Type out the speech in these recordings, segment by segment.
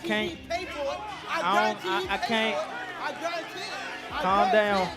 can't. he pay for it. I can't. I guarantee it. Calm down.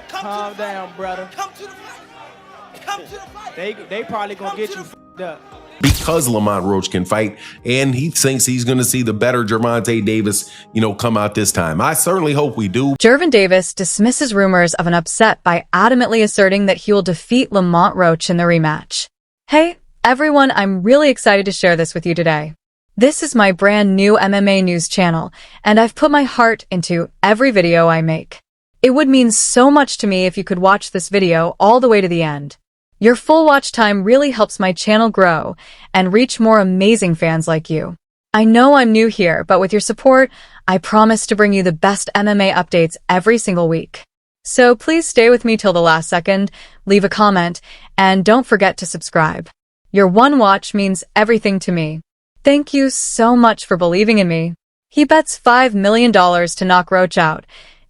Calm down, brother. Come to the fight. Come to the fight. They probably gonna get you f***ed up. Because Lamont Roach can fight, and he thinks he's going to see the better Gervonta Davis, come out this time. I certainly hope we do. Gervonta Davis dismisses rumors of an upset by adamantly asserting that he will defeat Lamont Roach in the rematch. Hey, everyone, I'm really excited to share this with you today. This is my brand new MMA news channel, and I've put my heart into every video I make. It would mean so much to me if you could watch this video all the way to the end. Your full watch time really helps my channel grow and reach more amazing fans like you. I know I'm new here, but with your support, I promise to bring you the best MMA updates every single week. So please stay with me till the last second, leave a comment, and don't forget to subscribe. Your one watch means everything to me. Thank you so much for believing in me. He bets $5 million to knock Roach out,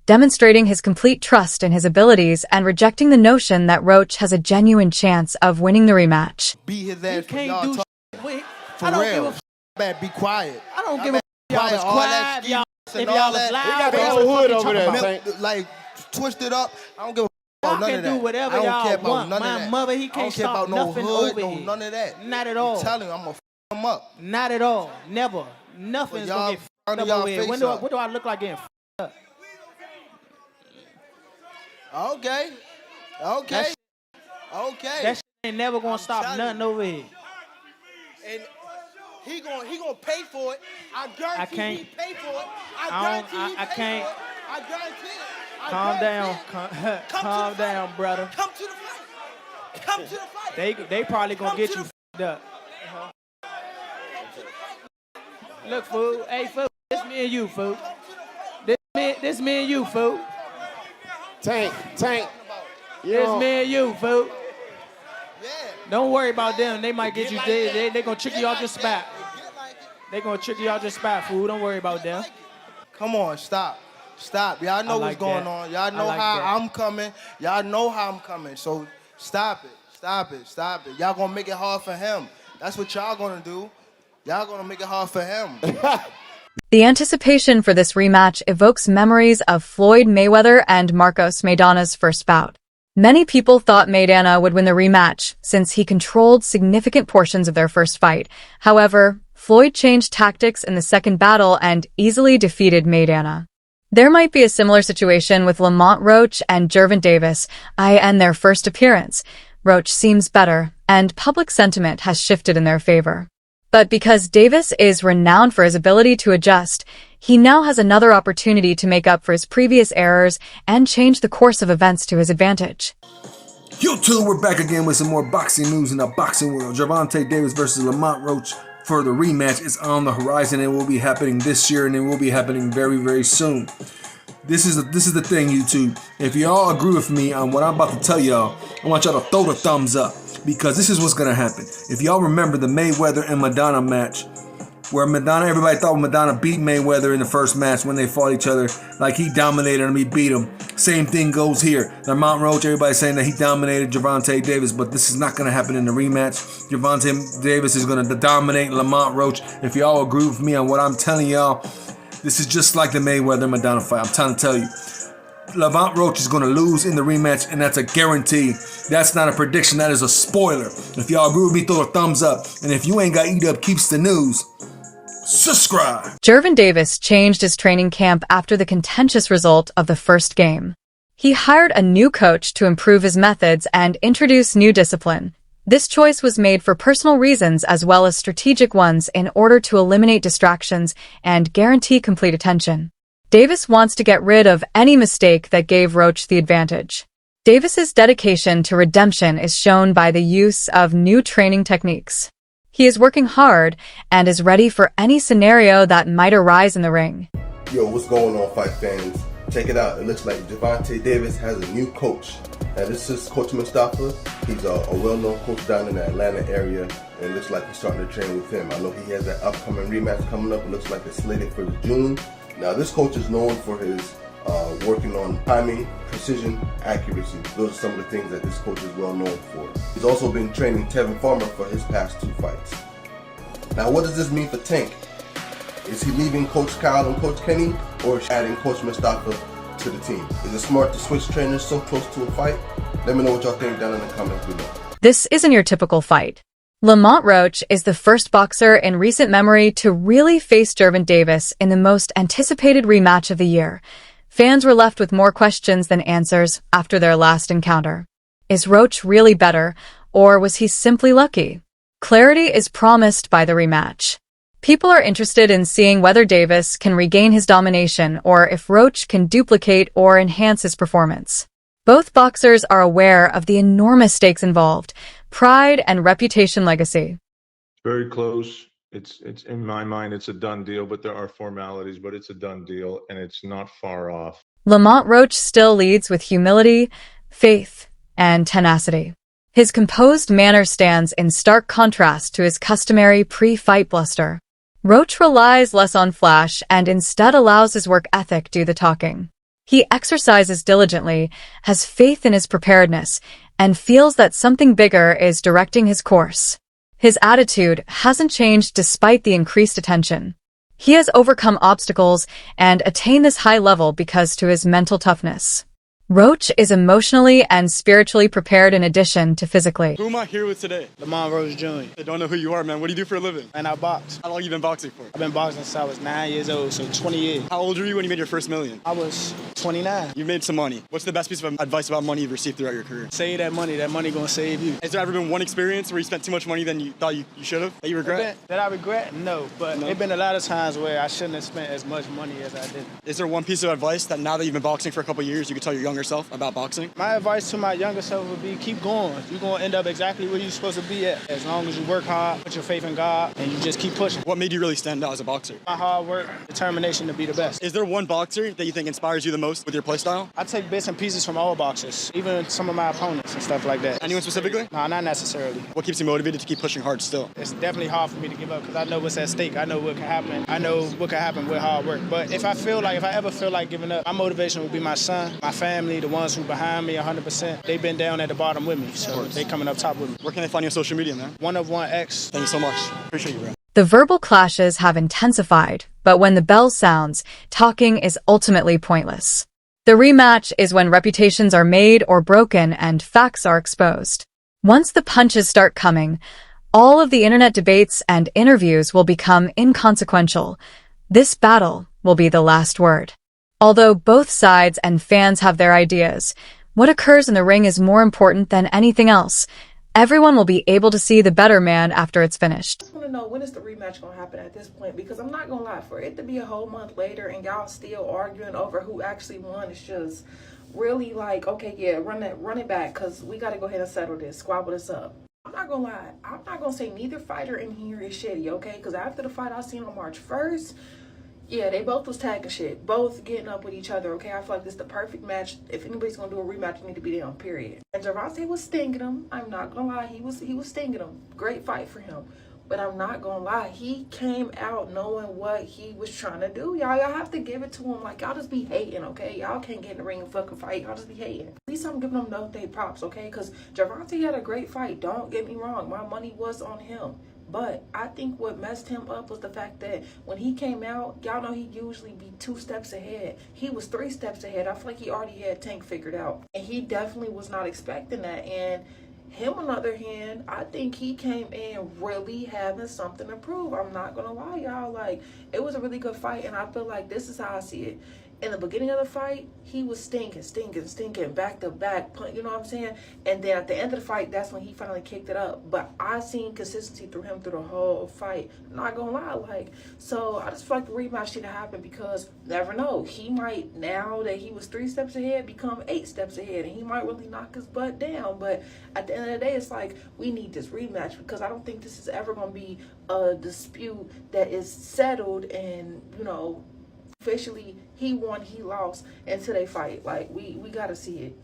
demonstrating his complete trust in his abilities and rejecting the notion that Roach has a genuine chance of winning the rematch. Beat his ass for Can't y'all do talk. shit. For I don't real. give a Bad, be quiet. I don't give a y'all was all that quiet. ski If and y'all all was that. loud, They got y'all the was whole hood fucking over talking there. about- Like, twist it up. I don't give a Y'all about none can of that. do whatever I don't y'all care about want. none My of that. mother, he I can't don't care stop about no nothing hood, over no here. none of that. Not at all. I'm telling you, I'm gonna f him up. Not at all. Never. Nothing's y'all gonna get front of f***ed up y'all over here. face up. What do I look like getting f***ed up? Okay. Okay. Okay. That shit ain't never gonna I'm stop telling nothing you. over here. And he gonna pay for it. I guarantee I can't. he pay for it. I guarantee don't- he I pay can't. for it. I guarantee it. I Calm guarantee down. it. Come Calm to the down, fight. brother. Come to the fight. Come to the fight. They probably gonna Come get to you the- f***ed up. Look, fool. Hey, fool. This me and you, fool. This me and you, fool. Tank. This me and you, fool. Yeah. Don't worry about them. They might get you. They gonna trick you out your spot. Get like it. They gonna trick you out your spot, fool. Don't worry about them. Come on, stop. Stop. Y'all know I what's like going that. on. Y'all I know like how that. I'm coming. Y'all know how I'm coming. So stop it. Stop it. Stop it. Y'all gonna make it hard for him. That's what y'all gonna do. Y'all gonna make it hard for him. The anticipation for this rematch evokes memories of Floyd Mayweather and Marcos Maidana's first bout. Many people thought Maidana would win the rematch since he controlled significant portions of their first fight. However, Floyd changed tactics in the second battle and easily defeated Maidana. There might be a similar situation with Lamont Roach and Gervonta Davis in their first appearance. Roach seems better, and public sentiment has shifted in their favor. But because Davis is renowned for his ability to adjust, he now has another opportunity to make up for his previous errors and change the course of events to his advantage. YouTube, we're back again with some more boxing news in the boxing world. Gervonta Davis versus Lamont Roach for the rematch is on the horizon and will be happening this year, and it will be happening very, very soon. This is the thing, YouTube. If y'all agree with me on what I'm about to tell y'all, I want y'all to throw the thumbs up, because this is what's gonna happen. If y'all remember the Mayweather and Maidana match, where everybody thought Maidana beat Mayweather in the first match when they fought each other, like he dominated him, he beat him. Same thing goes here. Lamont Roach, everybody's saying that he dominated Gervonta Davis, but this is not going to happen in the rematch. Gervonta Davis is going to dominate Lamont Roach. If y'all agree with me on what I'm telling y'all, this is just like the Mayweather-Maidana fight. I'm trying to tell you. Lamont Roach is going to lose in the rematch, and that's a guarantee. That's not a prediction. That is a spoiler. If y'all agree with me, throw a thumbs up. And if you ain't got Eat Up Keeps the News, subscribe. Gervonta Davis changed his training camp after the contentious result of the first game. He hired a new coach to improve his methods and introduce new discipline. This choice was made for personal reasons as well as strategic ones in order to eliminate distractions and guarantee complete attention. Davis wants to get rid of any mistake that gave Roach the advantage. Davis's dedication to redemption is shown by the use of new training techniques. He is working hard and is ready for any scenario that might arise in the ring. Yo, what's going on, fight fans? Check it out. It looks like Gervonta Davis has a new coach. Now, this is Coach Mustafa. He's a well-known coach down in the Atlanta area, and it looks like he's starting to train with him. I know he has that upcoming rematch coming up. It looks like it's slated for June. Now, this coach is known for his working on timing, precision, accuracy. Those are some of the things that this coach is well known for. He's also been training Tevin Farmer for his past 2 fights. Now, what does this mean for Tank? Is he leaving Coach Kyle and Coach Kenny, or is he adding Coach Mustafa to the team? Is it smart to switch trainers so close to a fight? Let me know what y'all think down in the comments below. This isn't your typical fight. Lamont Roach is the first boxer in recent memory to really face Gervonta Davis in the most anticipated rematch of the year. Fans were left with more questions than answers after their last encounter. Is Roach really better, or was he simply lucky? Clarity is promised by the rematch. People are interested in seeing whether Davis can regain his domination or if Roach can duplicate or enhance his performance. Both boxers are aware of the enormous stakes involved, pride and reputation legacy. Very close. It's in my mind, it's a done deal, but there are formalities, but it's a done deal and it's not far off. Lamont Roach still leads with humility, faith, and tenacity. His composed manner stands in stark contrast to his customary pre-fight bluster. Roach relies less on flash and instead allows his work ethic do the talking. He exercises diligently, has faith in his preparedness, and feels that something bigger is directing his course. His attitude hasn't changed despite the increased attention. He has overcome obstacles and attained this high level because to his mental toughness. Roach is emotionally and spiritually prepared in addition to physically. Who am I here with today? Lamont Roach Jr. I don't know who you are, man. What do you do for a living? And I box. How long have you been boxing for? I've been boxing since I was 9 years old, so 20 years. How old were you when you made your first million? I was 29. You made some money. What's the best piece of advice about money you've received throughout your career? Save that money gonna save you. Has there ever been one experience where you spent too much money than you thought you should have, that you regret? That I regret? No, but No? there's been a lot of times where I shouldn't have spent as much money as I did. Is there one piece of advice that now that you've been boxing for a couple of years, you could tell your younger self about boxing? My advice to my younger self would be keep going. You're gonna end up exactly where you're supposed to be at. As long as you work hard, put your faith in God, and you just keep pushing. What made you really stand out as a boxer? My hard work, determination to be the best. Is there one boxer that you think inspires you the most with your play style? I take bits and pieces from all boxers, even some of my opponents and stuff like that. Anyone specifically? No, not necessarily. What keeps you motivated to keep pushing hard still? It's definitely hard for me to give up because I know what's at stake. I know what can happen. I know what can happen with hard work. But if I ever feel like giving up, my motivation would be my son, my family, the ones who behind me 100%. They've been down at the bottom with me, so they coming up top with me. Where can they find you on social media, man? 1of1X. Thank you so much. Appreciate you, bro. The verbal clashes have intensified, but when the bell sounds, talking is ultimately pointless. The rematch is when reputations are made or broken and facts are exposed. Once the punches start coming, all of the internet debates and interviews will become inconsequential. This battle will be the last word. Although both sides and fans have their ideas, what occurs in the ring is more important than anything else. Everyone will be able to see the better man after it's finished. I just want to know, when is the rematch going to happen at this point? Because I'm not going to lie, for it to be a whole month later and y'all still arguing over who actually won, it's just really like, okay, yeah, run it back, because we got to go ahead and settle this, squabble this up. I'm not going to lie. I'm not going to say neither fighter in here is shitty, okay? Because after the fight I seen on March 1st, yeah, they both was tagging shit. Both getting up with each other, okay? I feel like this is the perfect match. If anybody's going to do a rematch, you need to be down, period. And Gervonta was stinging him. I'm not going to lie. He was stinging him. Great fight for him. But I'm not going to lie. He came out knowing what he was trying to do. Y'all have to give it to him. Like, y'all just be hating, okay? Y'all can't get in the ring and fucking fight. Y'all just be hating. At least I'm giving them no day props, okay? Because Gervonta had a great fight. Don't get me wrong. My money was on him. But I think what messed him up was the fact that when he came out, y'all know he usually be 2 steps ahead. He was 3 steps ahead. I feel like he already had Tank figured out. And he definitely was not expecting that. And him, on the other hand, I think he came in really having something to prove. I'm not going to lie, y'all. Like, it was a really good fight. And I feel like this is how I see it. In the beginning of the fight, he was stinking, back to back, you know what I'm saying? And then at the end of the fight, that's when he finally kicked it up. But I seen consistency through him through the whole fight. I'm not gonna lie, like, so I just feel like the rematch should happen because never know. He might, now that he was 3 steps ahead, become 8 steps ahead, and he might really knock his butt down. But at the end of the day, it's like, we need this rematch because I don't think this is ever gonna be a dispute that is settled and, you know, officially he won, he lost until they fight. Like, we gotta see it.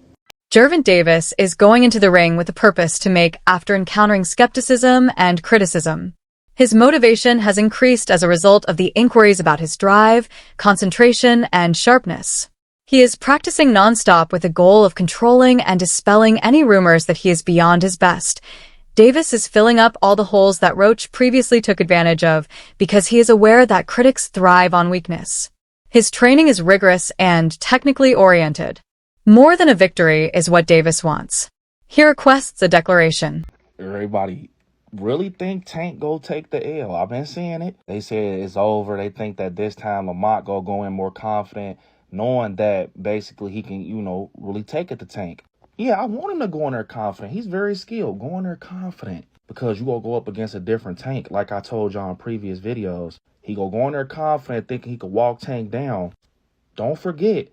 Gervonta Davis is going into the ring with a purpose to make after encountering skepticism and criticism. His motivation has increased as a result of the inquiries about his drive, concentration, and sharpness. He is practicing nonstop with the goal of controlling and dispelling any rumors that he is beyond his best. Davis is filling up all the holes that Roach previously took advantage of because he is aware that critics thrive on weakness. His training is rigorous and technically oriented. More than a victory is what Davis wants. He requests a declaration. Everybody really think Tank go take the L. I've been seeing it. They said it's over. They think that this time Lamont go in more confident, knowing that basically he can, really take it to Tank. Yeah, I want him to go in there confident. He's very skilled. Go in there confident because you gonna go up against a different Tank. Like I told y'all in previous videos, he go in there confident, thinking he could walk Tank down. Don't forget,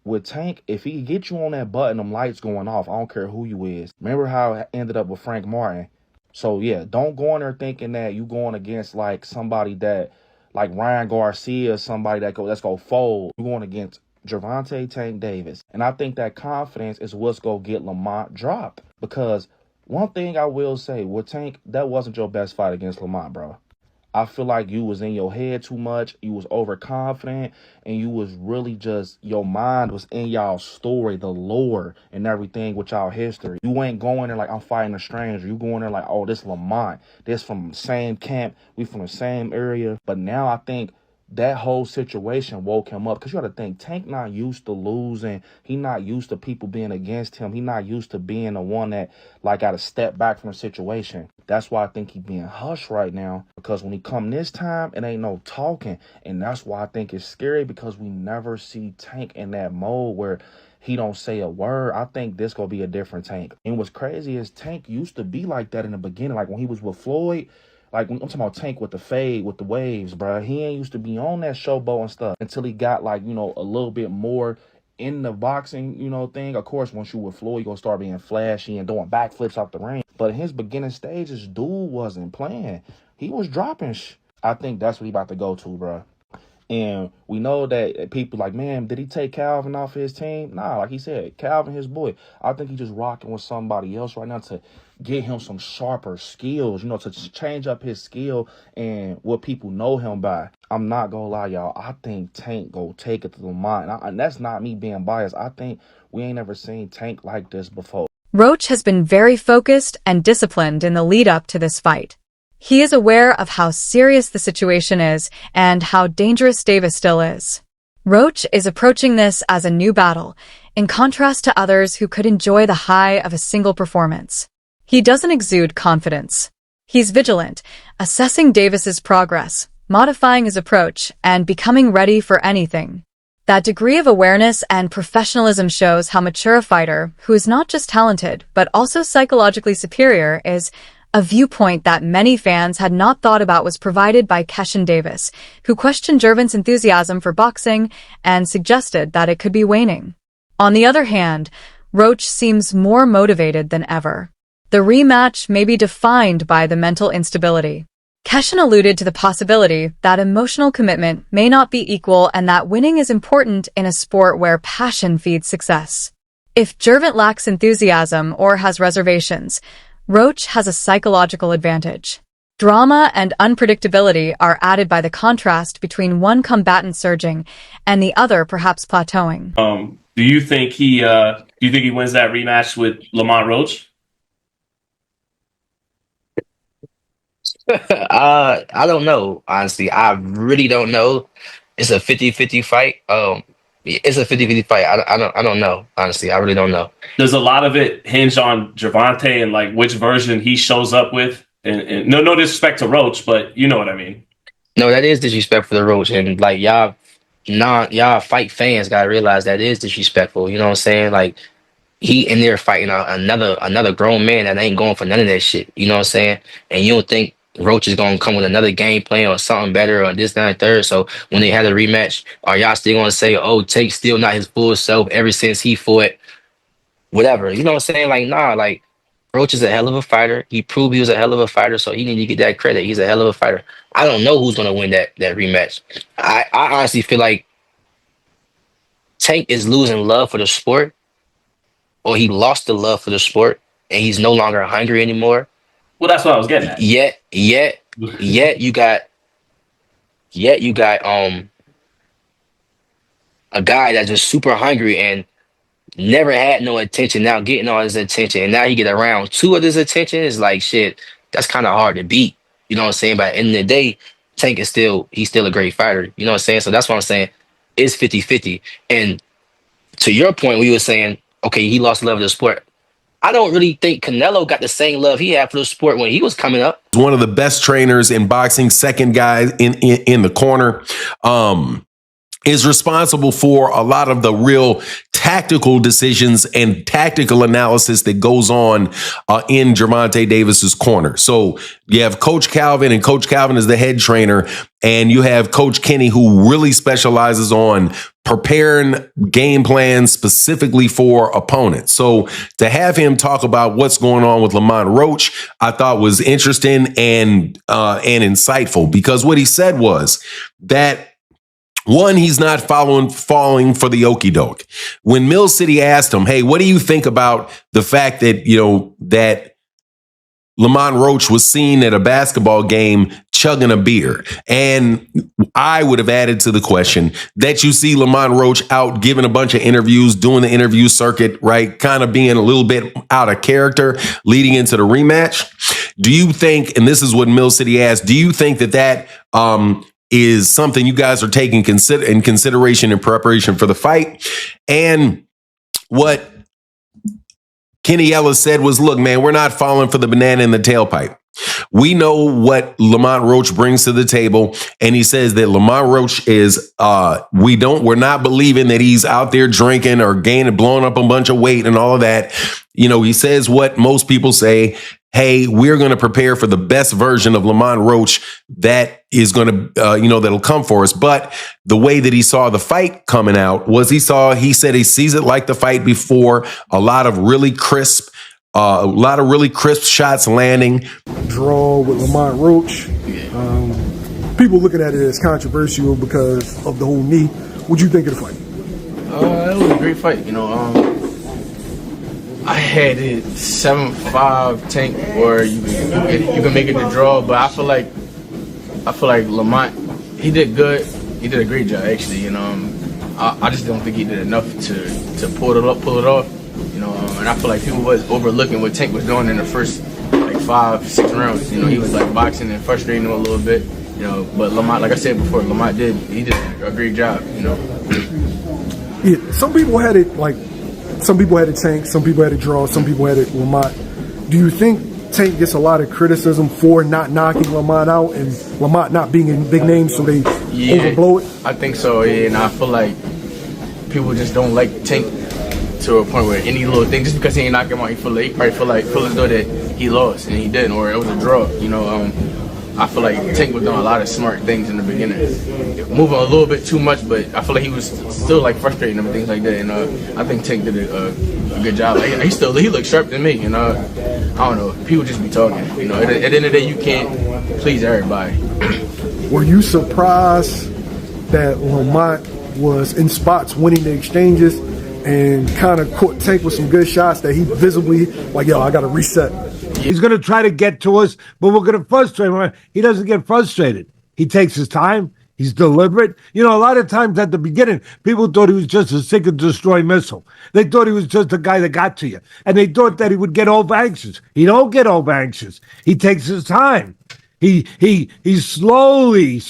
with Tank, if he get you on that button, them lights going off. I don't care who you is. Remember how it ended up with Frank Martin? So yeah, don't go in there thinking that you going against like somebody that, like Ryan Garcia, somebody that's go fold. You going against Gervonta Tank Davis. And I think that confidence is what's going to get Lamont dropped. Because one thing I will say, with Tank, that wasn't your best fight against Lamont, bro. I feel like you was in your head too much. You was overconfident, and you was really just, your mind was in y'all story, the lore and everything with y'all history. You ain't going there like I'm fighting a stranger. You going there like, oh, this Lamont. This from the same camp. We from the same area. But now I think that whole situation woke him up, because you got to think, Tank not used to losing. He not used to people being against him. He not used to being the one that like got to step back from a situation. That's why I think he being hushed right now, because when he come this time, it ain't no talking. And that's why I think it's scary, because we never see Tank in that mode where he don't say a word. I think this gonna be a different Tank. And what's crazy is Tank used to be like that in the beginning, like when he was with Floyd. Like, I'm talking about Tank with the fade, with the waves, bro. He ain't used to be on that showboat and stuff until he got, like, a little bit more in the boxing, thing. Of course, once you with Floyd, you're going to start being flashy and doing backflips off the ring. But in his beginning stages, dude wasn't playing. He was dropping I think that's what he about to go to, bro. And we know that people like, man, did he take Calvin off his team? Nah, like he said, Calvin, his boy. I think he's just rocking with somebody else right now to get him some sharper skills, to change up his skill and what people know him by. I'm not going to lie, y'all. I think Tank go take it to Lamont. And that's not me being biased. I think we ain't ever seen Tank like this before. Roach has been very focused and disciplined in the lead up to this fight. He is aware of how serious the situation is and how dangerous Davis still is. Roach is approaching this as a new battle, in contrast to others who could enjoy the high of a single performance. He doesn't exude confidence. He's vigilant, assessing Davis's progress, modifying his approach, and becoming ready for anything. That degree of awareness and professionalism shows how mature a fighter, who is not just talented, but also psychologically superior, is. A viewpoint that many fans had not thought about was provided by Keshin Davis, who questioned Gervonta's enthusiasm for boxing and suggested that it could be waning. On the other hand, Roach seems more motivated than ever. The rematch may be defined by the mental instability. Keshin alluded to the possibility that emotional commitment may not be equal and that winning is important in a sport where passion feeds success. If Gervonta lacks enthusiasm or has reservations, Roach has a psychological advantage. Drama and unpredictability are added by the contrast between one combatant surging and the other perhaps plateauing. Do you think he wins that rematch with Lamont Roach? I don't know, honestly. I really don't know. It's a 50-50 fight. It's a 50-50 fight. I don't know, honestly. I really don't know. Does a lot of it hinge on Gervonta and like which version he shows up with? And no disrespect to Roach, but you know what I mean. No, that is disrespectful to Roach, and like y'all fight fans gotta realize that is disrespectful. You know what I'm saying? Like, he in there fighting another grown man that ain't going for none of that shit. You know what I'm saying? And you don't think Roach is gonna come with another game plan or something better or this, that, and third. So when they had a rematch, are y'all still gonna say, oh, Take's still not his full self ever since he fought whatever? You know what I'm saying? Like, nah, like, Roach is a hell of a fighter. He proved he was a hell of a fighter, so he need to get that credit. He's a hell of a fighter. I don't know who's gonna win that rematch. I honestly feel like Tank is losing love for the sport, or he lost the love for the sport and he's no longer hungry anymore. Well, that's what I was getting at. Yet you got a guy that's just super hungry, and never had no attention, now getting all his attention, and now he get around two of his attention is like shit. That's kind of hard to beat. You know what I'm saying? But at the end of the day, Tank is he's still a great fighter. You know what I'm saying? So that's what I'm saying. It's 50-50. And to your point, we were saying, okay, he lost love of the sport. I don't really think Canelo got the same love he had for the sport when he was coming up. One of the best trainers in boxing, second guy in the corner. Is responsible for a lot of the real tactical decisions and tactical analysis that goes on in Gervonta Davis's corner. So you have Coach Calvin, and Coach Calvin is the head trainer, and you have Coach Kenny, who really specializes on preparing game plans specifically for opponents. So to have him talk about what's going on with Lamont Roach, I thought was interesting and insightful, because what he said was that, one, he's not falling for the okie doke. When Mill City asked him, hey, what do you think about the fact that, that Lamont Roach was seen at a basketball game chugging a beer? And I would have added to the question that you see Lamont Roach out giving a bunch of interviews, doing the interview circuit, right? Kind of being a little bit out of character leading into the rematch. Do you think, and this is what Mill City asked, do you think that is something you guys are taking in consideration in preparation for the fight? And what Kenny Ellis said was, look, man, we're not falling for the banana in the tailpipe. We know what Lamont Roach brings to the table. And he says that Lamont Roach is, we're not believing that he's out there drinking or blowing up a bunch of weight and all of that. He says what most people say, hey, we're going to prepare for the best version of Lamont Roach that is going to, that'll come for us. But the way that he saw the fight coming out was he said he sees it like the fight before, a lot of really crisp shots landing. Draw with Lamont Roach. People looking at it as controversial because of the whole knee. What'd you think of the fight? It was a great fight. I had it 7-5 Tank, or you can make it the draw. But I feel like Lamont, he did good. He did a great job, actually. I just don't think he did enough to pull it off. And I feel like people was overlooking what Tank was doing in the first 5-6 rounds. He was boxing and frustrating him a little bit. But Lamont, like I said before, Lamont did a great job. Yeah, some people had it Tank, some people had it draw, some people had it Lamont. Do you think Tank gets a lot of criticism for not knocking Lamont out and Lamont not being in big names, so they overblow it? I think so, yeah, and I feel like people just don't like Tank to a point where any little thing, just because he ain't knock him out, he probably feel as though that he lost, and he didn't, or it was a draw. I feel like Tank was doing a lot of smart things in the beginning, moving a little bit too much, but I feel like he was still frustrating him and things like that. And I think Tank did a good job. He looked sharp to me. I don't know. People just be talking. At the end of the day, you can't please everybody. Were you surprised that Lamont was in spots winning the exchanges and kind of caught Tank with some good shots that he visibly I got to reset? He's going to try to get to us, but we're going to frustrate him. He doesn't get frustrated. He takes his time. He's deliberate. A lot of times at the beginning, people thought he was just a seek and destroy missile. They thought he was just a guy that got to you. And they thought that he would get over anxious. He don't get over anxious. He takes his time. He slowly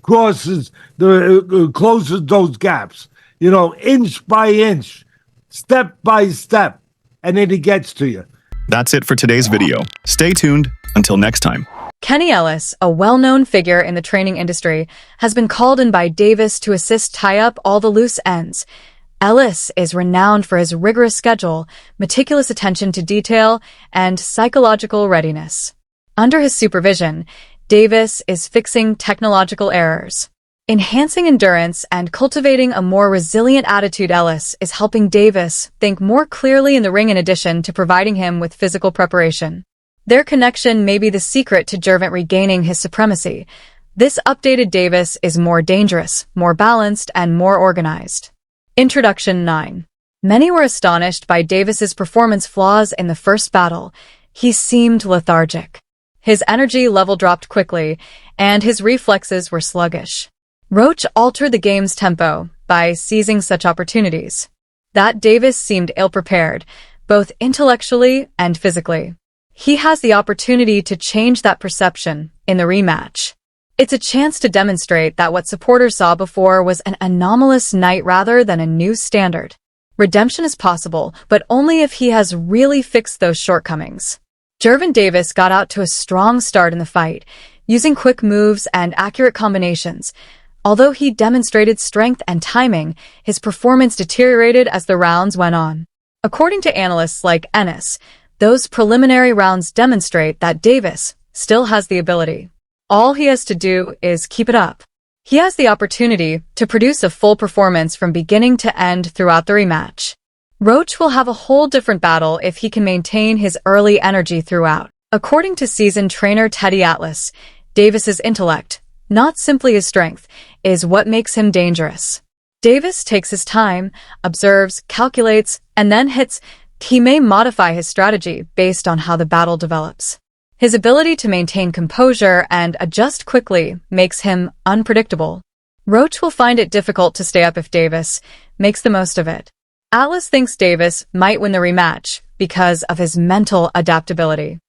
closes those gaps, inch by inch, step by step, and then he gets to you. That's it for today's video. Stay tuned until next time. Kenny Ellis, a well-known figure in the training industry, has been called in by Davis to assist tie up all the loose ends. Ellis is renowned for his rigorous schedule, meticulous attention to detail, and psychological readiness. Under his supervision, Davis is fixing technological errors, enhancing endurance, and cultivating a more resilient attitude. Ellis is helping Davis think more clearly in the ring in addition to providing him with physical preparation. Their connection may be the secret to Gervonta regaining his supremacy. This updated Davis is more dangerous, more balanced, and more organized. Introduction 9. Many were astonished by Davis's performance flaws in the first battle. He seemed lethargic. His energy level dropped quickly, and his reflexes were sluggish. Roach altered the game's tempo by seizing such opportunities. that Davis seemed ill-prepared, both intellectually and physically. He has the opportunity to change that perception in the rematch. It's a chance to demonstrate that what supporters saw before was an anomalous night rather than a new standard. Redemption is possible, but only if he has really fixed those shortcomings. Gervonta Davis got out to a strong start in the fight, using quick moves and accurate combinations. Although he demonstrated strength and timing, his performance deteriorated as the rounds went on. According to analysts like Ennis, those preliminary rounds demonstrate that Davis still has the ability. All he has to do is keep it up. He has the opportunity to produce a full performance from beginning to end throughout the rematch. Roach will have a whole different battle if he can maintain his early energy throughout. According to seasoned trainer Teddy Atlas, Davis's intellect, not simply his strength, is what makes him dangerous. Davis takes his time, observes, calculates, and then hits. He may modify his strategy based on how the battle develops. His ability to maintain composure and adjust quickly makes him unpredictable. Roach will find it difficult to stay up if Davis makes the most of it. Atlas thinks Davis might win the rematch because of his mental adaptability.